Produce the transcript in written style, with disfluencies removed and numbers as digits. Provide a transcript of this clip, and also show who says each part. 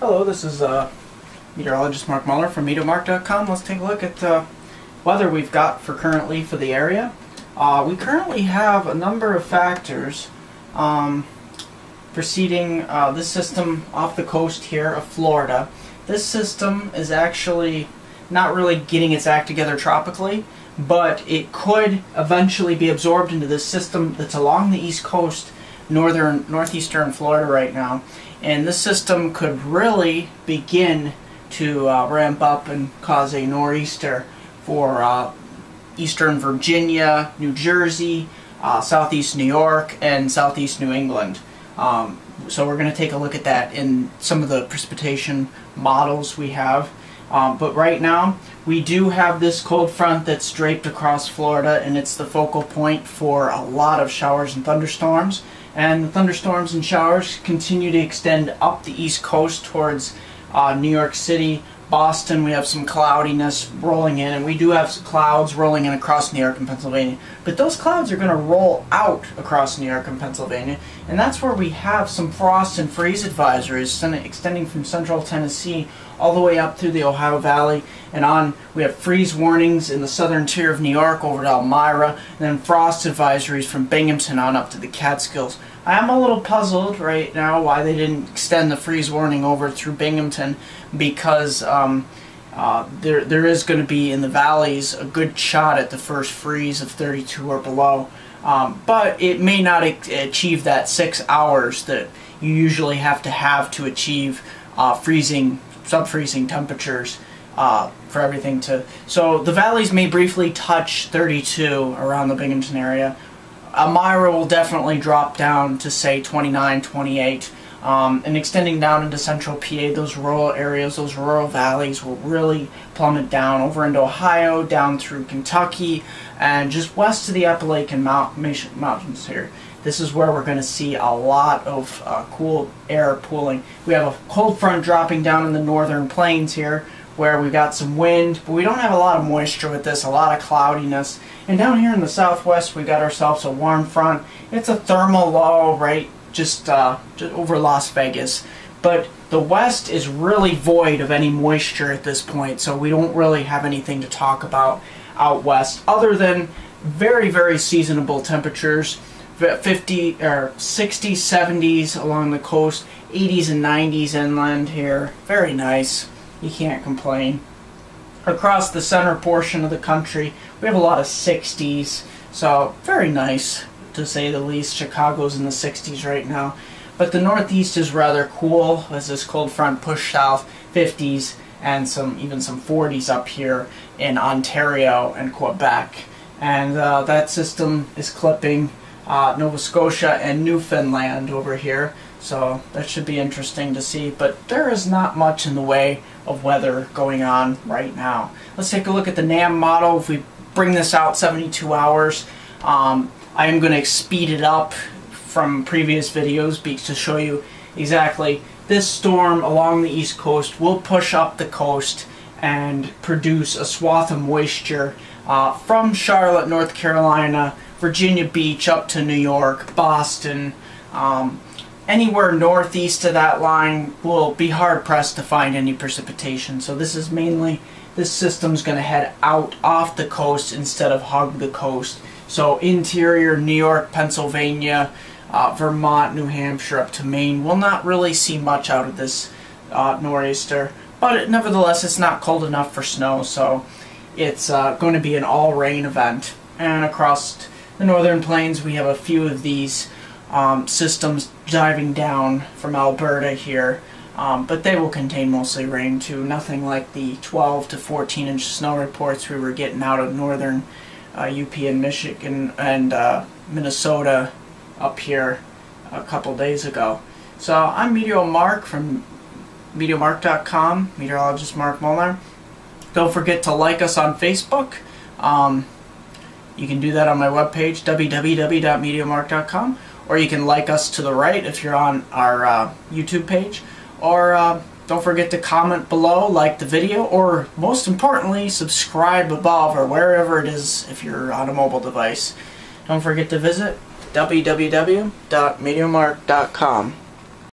Speaker 1: Hello, this is meteorologist Mark Muller from MeteoMark.com. Let's take a look at the weather we've got currently for the area. We currently have a number of factors preceding this system off the coast here of Florida. This system is actually not really getting its act together tropically, but it could eventually be absorbed into this system that's along the east coast, northeastern Florida right now. And this system could really begin to ramp up and cause a nor'easter for eastern Virginia, New Jersey, southeast New York, and southeast New England. So we're going to take a look at that in some of the precipitation models we have. But right now we do have this cold front that's draped across Florida, and it's the focal point for a lot of showers and thunderstorms. And the thunderstorms and showers continue to extend up the east coast towards New York City, Boston. We have some cloudiness rolling in, and we do have clouds rolling in across New York and Pennsylvania. But those clouds are going to roll out across New York and Pennsylvania, and that's where we have some frost and freeze advisories extending from central Tennessee all the way up through the Ohio Valley and on. We have freeze warnings in the southern tier of New York over to Elmira, and then frost advisories from Binghamton on up to the Catskills. I am a little puzzled right now why they didn't extend the freeze warning over through Binghamton, because there is going to be in the valleys a good shot at the first freeze of 32 or below. But it may not achieve that 6 hours that you usually have to achieve sub-freezing temperatures for everything to. So the valleys may briefly touch 32 around the Binghamton area. Elmira will definitely drop down to say 29, 28. And extending down into central PA, those rural areas, those rural valleys will really plummet down over into Ohio, down through Kentucky, and just west of the Appalachian Mountains here. This is where we're going to see a lot of cool air pooling. We have a cold front dropping down in the northern plains here, where we've got some wind, but we don't have a lot of moisture with this, a lot of cloudiness. And down here in the southwest, we got ourselves a warm front. It's a thermal low, right, just over Las Vegas. But the west is really void of any moisture at this point, so we don't really have anything to talk about out west, other than very, very seasonable temperatures. 50 or 60s, 70s along the coast, 80s and 90s inland here. Very nice. You can't complain. Across the center portion of the country, we have a lot of 60s, so very nice to say the least. Chicago's in the 60s right now. But the northeast is rather cool as this cold front pushed south. 50s and even some 40s up here in Ontario and Quebec. And that system is clipping Nova Scotia and Newfoundland over here, so that should be interesting to see. But there is not much in the way of weather going on right now. Let's take a look at the NAM model. If we bring this out 72 hours, I am going to speed it up from previous videos to show you exactly. This storm along the east coast will push up the coast and produce a swath of moisture from Charlotte, North Carolina, Virginia Beach up to New York, Boston. Anywhere northeast of that line will be hard-pressed to find any precipitation. So this system's going to head out off the coast instead of hug the coast. So interior New York, Pennsylvania, Vermont, New Hampshire up to Maine will not really see much out of this nor'easter. But nevertheless, it's not cold enough for snow, so it's going to be an all-rain event. And across the northern plains, we have a few of these systems diving down from Alberta here, but they will contain mostly rain too. Nothing like the 12 to 14-inch snow reports we were getting out of northern UP and Michigan and Minnesota up here a couple days ago. So I'm MeteoMark from MeteoMark.com, meteorologist Mark Muller. Don't forget to like us on Facebook. You can do that on my webpage, www.meteomark.com, or you can like us to the right if you're on our YouTube page, or don't forget to comment below, like the video, or most importantly, subscribe above or wherever it is if you're on a mobile device. Don't forget to visit www.meteomark.com.